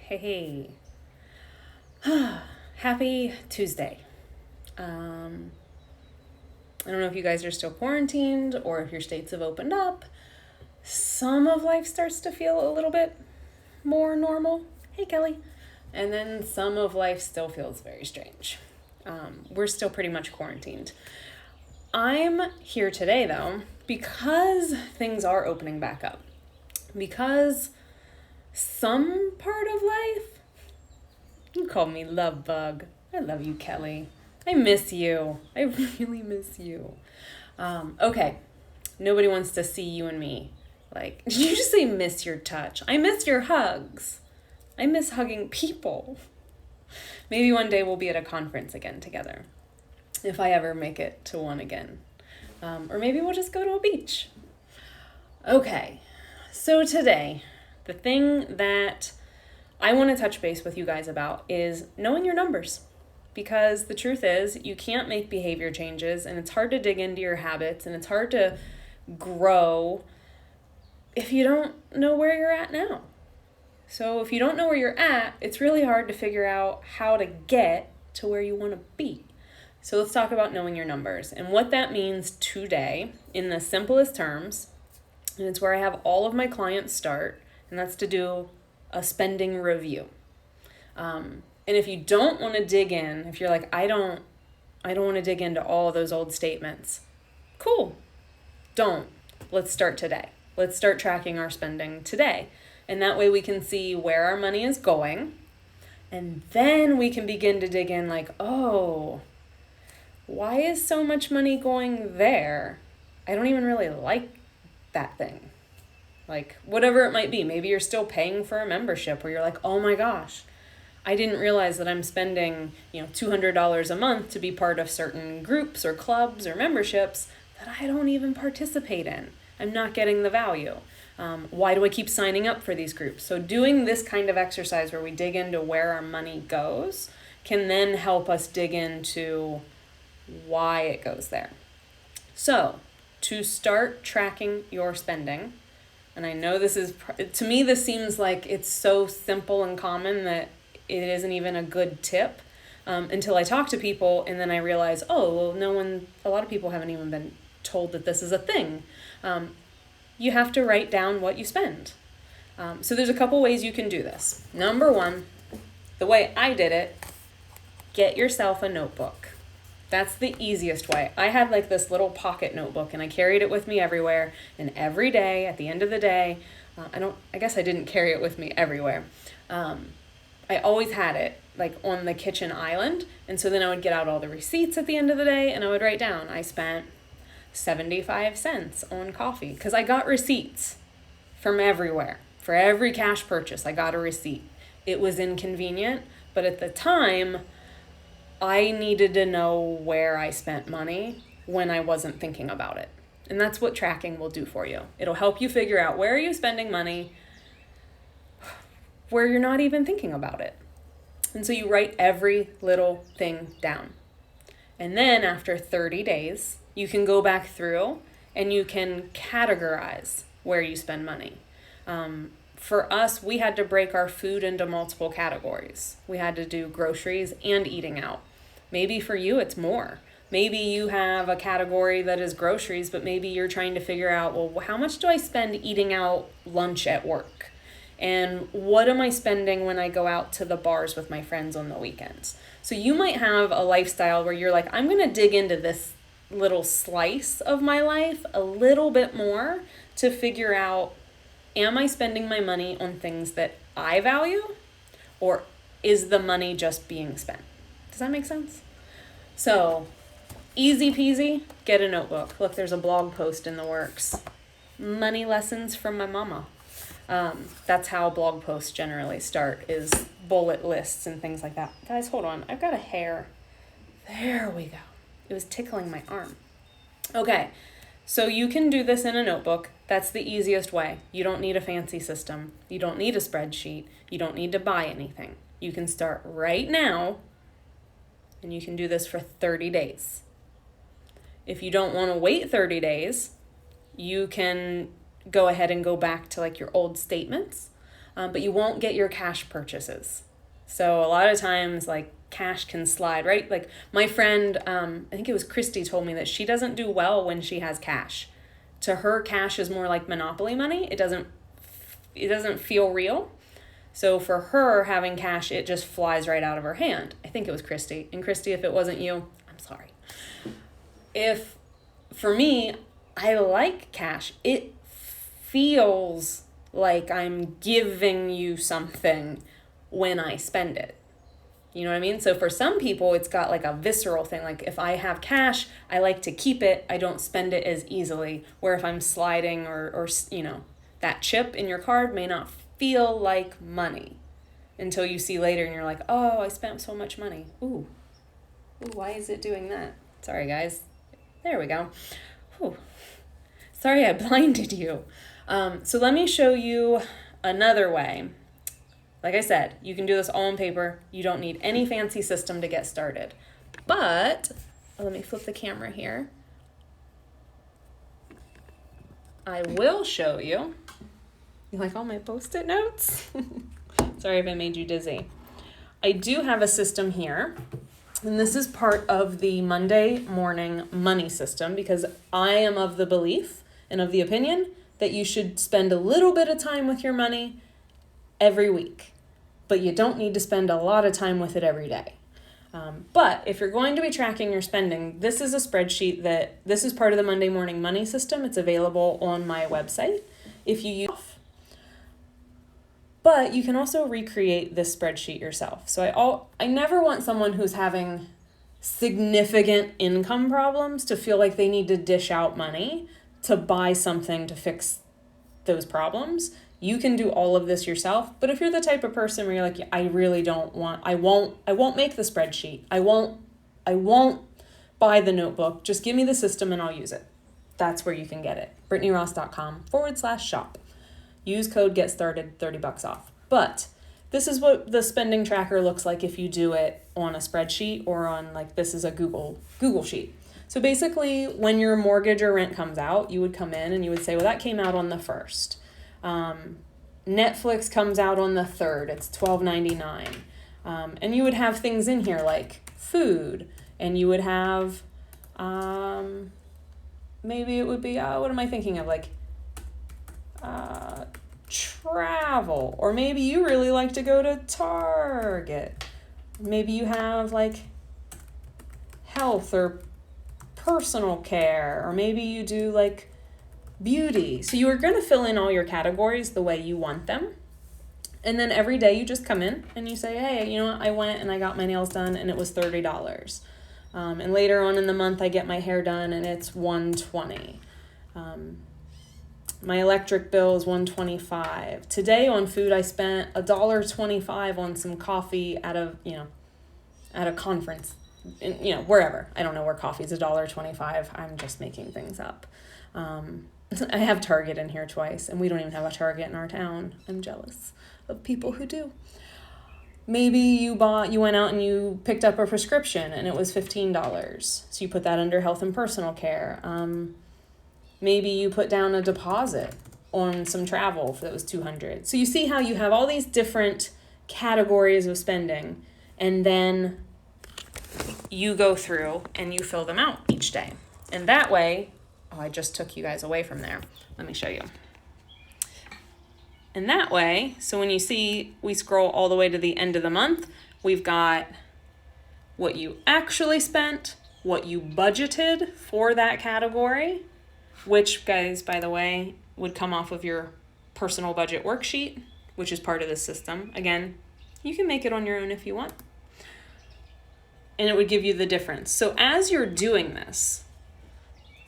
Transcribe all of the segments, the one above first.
Hey. Happy Tuesday. I don't know if you guys are still quarantined or if your states have opened up. Some of life starts to feel a little bit more normal. Hey, Kelly. And then some of life still feels very strange. We're still pretty much quarantined. I'm here today, though, because things are opening back up. Because some part of life, you call me love bug. I love you, Kelly. I miss you. I really miss you. Okay, nobody wants to see you and me. Like, did you just say miss your touch? I miss your hugs. I miss hugging people. Maybe one day we'll be at a conference again together, if I ever make it to one again. Or maybe we'll just go to a beach. Okay, so today, the thing that I want to touch base with you guys about is knowing your numbers. Because the truth is, you can't make behavior changes, and it's hard to dig into your habits, and it's hard to grow if you don't know where you're at now. So if you don't know where you're at, it's really hard to figure out how to get to where you want to be. So let's talk about knowing your numbers and what that means today in the simplest terms. And it's where I have all of my clients start, and that's to do a spending review. And if you don't want to dig in, if you're like, I don't want to dig into all of those old statements, cool. Don't. Let's start today. Let's start tracking our spending today. And that way we can see where our money is going. And then we can begin to dig in like, oh, why is so much money going there? I don't even really like that thing. Like, whatever it might be. Maybe you're still paying for a membership where you're like, oh my gosh, I didn't realize that I'm spending, $200 a month to be part of certain groups or clubs or memberships that I don't even participate in. I'm not getting the value. Why do I keep signing up for these groups? So doing this kind of exercise where we dig into where our money goes can then help us dig into why it goes there. So to start tracking your spending, and I know this is, to me, this seems like it's so simple and common that it isn't even a good tip until I talk to people and then I realize, a lot of people haven't even been told that this is a thing. You have to write down what you spend. So there's a couple ways you can do this. Number one, the way I did it, get yourself a notebook. That's the easiest way. I had like this little pocket notebook and I carried it with me everywhere. And every day, at the end of the day, I guess I didn't carry it with me everywhere. I always had it like on the kitchen island. And so then I would get out all the receipts at the end of the day and I would write down, I spent 75 cents on coffee because I got receipts from everywhere. For every cash purchase, I got a receipt. It was inconvenient, but at the time, I needed to know where I spent money when I wasn't thinking about it. And that's what tracking will do for you. It'll help you figure out where are you spending money where you're not even thinking about it. And so you write every little thing down. And then after 30 days, you can go back through and you can categorize where you spend money. For us, we had to break our food into multiple categories. We had to do groceries and eating out. Maybe for you, it's more. Maybe you have a category that is groceries, but maybe you're trying to figure out, well, how much do I spend eating out lunch at work? And what am I spending when I go out to the bars with my friends on the weekends? So you might have a lifestyle where you're like, I'm going to dig into this little slice of my life a little bit more to figure out, am I spending my money on things that I value, or is the money just being spent? Does that make sense? So easy peasy, get a notebook. Look, there's a blog post in the works. Money lessons from my mama. That's how blog posts generally start, is bullet lists and things like that. Guys, hold on. I've got a hair. There we go. It was tickling my arm. Okay, so you can do this in a notebook. That's the easiest way. You don't need a fancy system. You don't need a spreadsheet. You don't need to buy anything. You can start right now, and you can do this for 30 days. If you don't want to wait 30 days, you can go ahead and go back to like your old statements. but you won't get your cash purchases. So a lot of times, like, cash can slide, right? Like, my friend, I think it was Christy, told me that she doesn't do well when she has cash. To her, cash is more like Monopoly money. It doesn't feel real. So for her, having cash, it just flies right out of her hand. I think it was Christy. And Christy, if it wasn't you, I'm sorry. For me, I like cash. It feels like I'm giving you something when I spend it. You know what I mean? So for some people, it's got like a visceral thing. Like, if I have cash, I like to keep it. I don't spend it as easily. Where if I'm sliding or that chip in your card may not feel like money until you see later and you're like, oh, I spent so much money. Ooh, why is it doing that? Sorry, guys. There we go. Ooh. Sorry, I blinded you. So let me show you another way. Like I said, you can do this all on paper. You don't need any fancy system to get started. But, let me flip the camera here. I will show you. You like all my Post-it notes? Sorry if I made you dizzy. I do have a system here. And this is part of the Monday morning money system, because I am of the belief and of the opinion that you should spend a little bit of time with your money every week, but you don't need to spend a lot of time with it every day. But if you're going to be tracking your spending, this is a spreadsheet this is part of the Monday morning money system. It's available on my website if you use it. But you can also recreate this spreadsheet yourself. So I never want someone who's having significant income problems to feel like they need to dish out money to buy something to fix those problems. You can do all of this yourself, but if you're the type of person where you're like, I really don't want, I won't make the spreadsheet. I won't buy the notebook. Just give me the system and I'll use it. That's where you can get it. BrittanyRoss.com/shop. Use code GETSTARTED, $30 off. But this is what the spending tracker looks like if you do it on a spreadsheet or on, like, this is a Google sheet. So basically, when your mortgage or rent comes out, you would come in and you would say, well, that came out on the 1st. Netflix comes out on the 3rd. It's $12.99. And you would have things in here like food, and you would have, maybe it would be, what am I thinking of? Like, travel, or maybe you really like to go to Target. Maybe you have like health or personal care, or maybe you do like beauty. So you are going to fill in all your categories the way you want them. And then every day you just come in and you say, hey, you know what? I went and I got my nails done and it was $30. And later on in the month, I get my hair done and it's $120. My electric bill is $125. Today on food, I spent $1.25 on some coffee at a conference, wherever. I don't know where coffee is $1.25. I'm just making things up. I have Target in here twice, and we don't even have a Target in our town. I'm jealous of people who do. Maybe you went out and you picked up a prescription and it was $15. So you put that under health and personal care. Maybe you put down a deposit on some travel that was $200. So you see how you have all these different categories of spending, and then you go through and you fill them out each day. And that way, I just took you guys away from there. Let me show you. And that way, so when you see we scroll all the way to the end of the month, we've got what you actually spent, what you budgeted for that category, which, guys, by the way, would come off of your personal budget worksheet, which is part of this system. Again, you can make it on your own if you want. And it would give you the difference. So as you're doing this,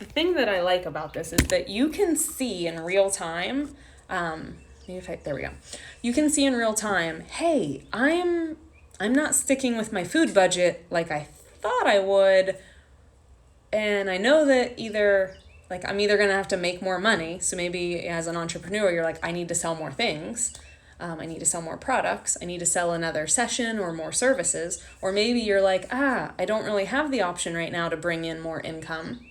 the thing that I like about this is that you can see in real time, there we go. You can see in real time, hey, I'm not sticking with my food budget like I thought I would. And I know that I'm either going to have to make more money. So maybe as an entrepreneur, you're like, I need to sell more things. I need to sell more products. I need to sell another session or more services. Or maybe you're like, I don't really have the option right now to bring in more income.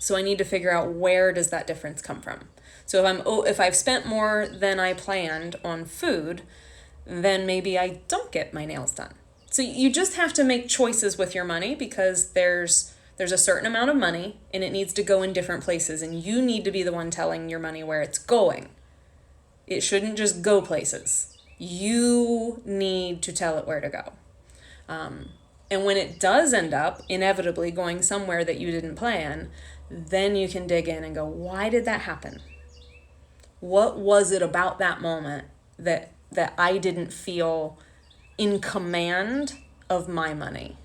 So I need to figure out, where does that difference come from? So if I've spent more than I planned on food, then maybe I don't get my nails done. So you just have to make choices with your money, because there's a certain amount of money and it needs to go in different places, and you need to be the one telling your money where it's going. It shouldn't just go places. You need to tell it where to go. And when it does end up inevitably going somewhere that you didn't plan, then you can dig in and go, why did that happen? What was it about that moment that I didn't feel in command of my money?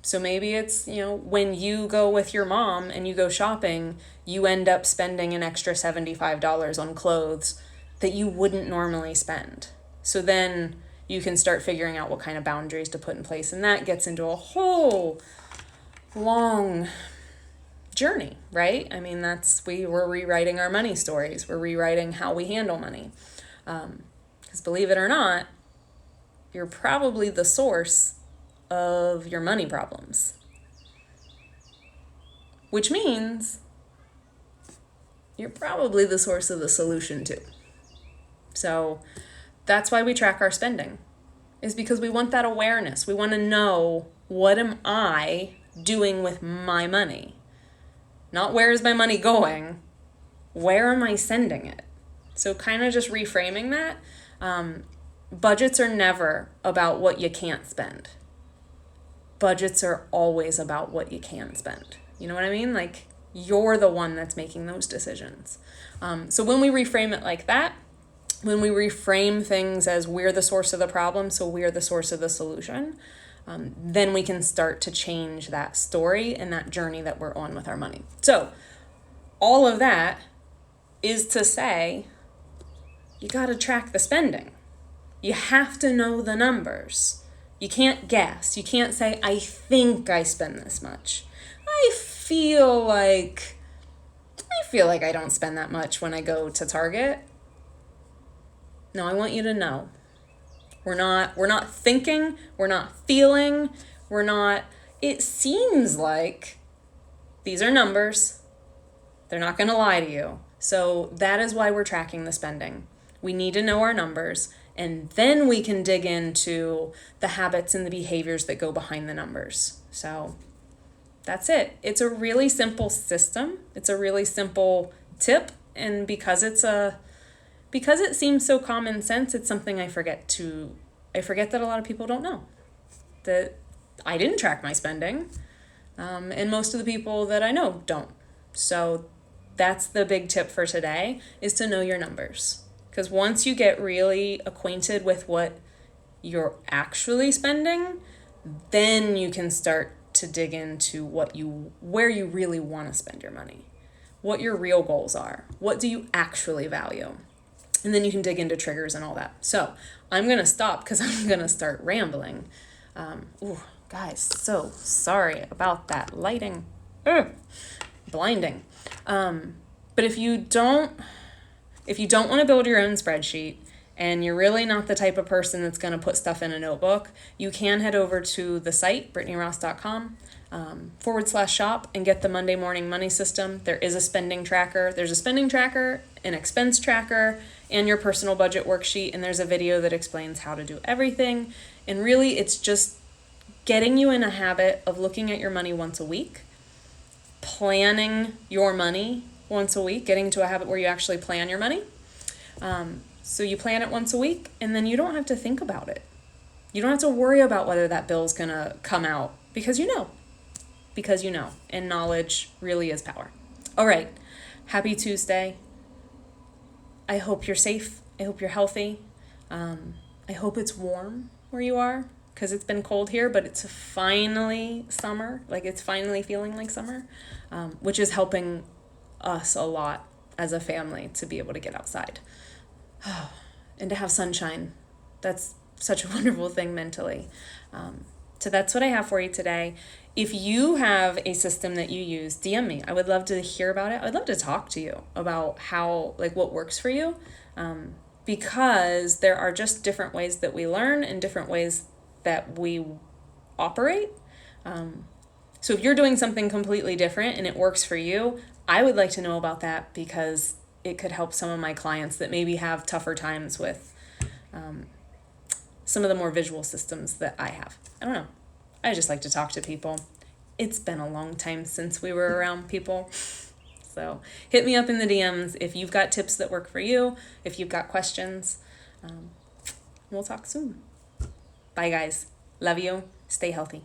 So maybe it's, when you go with your mom and you go shopping, you end up spending an extra $75 on clothes that you wouldn't normally spend. So then you can start figuring out what kind of boundaries to put in place. And that gets into a whole long journey, right? I mean, we're rewriting our money stories. We're rewriting how we handle money. Because believe it or not, you're probably the source of your money problems. Which means you're probably the source of the solution too. So that's why we track our spending, is because we want that awareness. We want to know, what am I doing with my money? Not where is my money going, where am I sending it? So kind of just reframing that. Budgets are never about what you can't spend. Budgets are always about what you can spend. You know what I mean? Like, you're the one that's making those decisions. So when we reframe it like that, when we reframe things as we're the source of the problem, so we're the source of the solution, then we can start to change that story and that journey that we're on with our money. So all of that is to say, you got to track the spending. You have to know the numbers. You can't guess. You can't say, I think I spend this much. I feel like I don't spend that much when I go to Target. No, I want you to know. We're not thinking, we're not feeling, it seems like these are numbers. They're not going to lie to you. So that is why we're tracking the spending. We need to know our numbers, and then we can dig into the habits and the behaviors that go behind the numbers. So that's it. It's a really simple system. It's a really simple tip. And because it seems so common sense, it's something I forget that a lot of people don't know. That I didn't track my spending. And most of the people that I know don't. So that's the big tip for today, is to know your numbers. Because once you get really acquainted with what you're actually spending, then you can start to dig into where you really want to spend your money, what your real goals are, what do you actually value, and then you can dig into triggers and all that. So I'm going to stop because I'm going to start rambling. Guys, so sorry about that lighting. Blinding. But if you don't want to build your own spreadsheet, and you're really not the type of person that's going to put stuff in a notebook, you can head over to the site, BrittanyRoss.com, /shop, and get the Monday Morning Money System. There is a spending tracker. There's a spending tracker, an expense tracker, and your personal budget worksheet, and there's a video that explains how to do everything. And really, it's just getting you in a habit of looking at your money once a week, planning your money once a week, getting into a habit where you actually plan your money. So you plan it once a week, and then you don't have to think about it. You don't have to worry about whether that bill's gonna come out, because you know, and knowledge really is power. All right, happy Tuesday. I hope you're safe. I hope you're healthy. I hope it's warm where you are, because it's been cold here, but it's finally summer. Like, it's finally feeling like summer, which is helping us a lot as a family to be able to get outside and to have sunshine. That's such a wonderful thing mentally. So that's what I have for you today. If you have a system that you use, DM me. I would love to hear about it. I'd love to talk to you about what works for you, because there are just different ways that we learn and different ways that we operate. So if you're doing something completely different and it works for you, I would like to know about that, because it could help some of my clients that maybe have tougher times with some of the more visual systems that I have. I don't know. I just like to talk to people. It's been a long time since we were around people. So hit me up in the DMs if you've got tips that work for you, if you've got questions. We'll talk soon. Bye, guys. Love you. Stay healthy.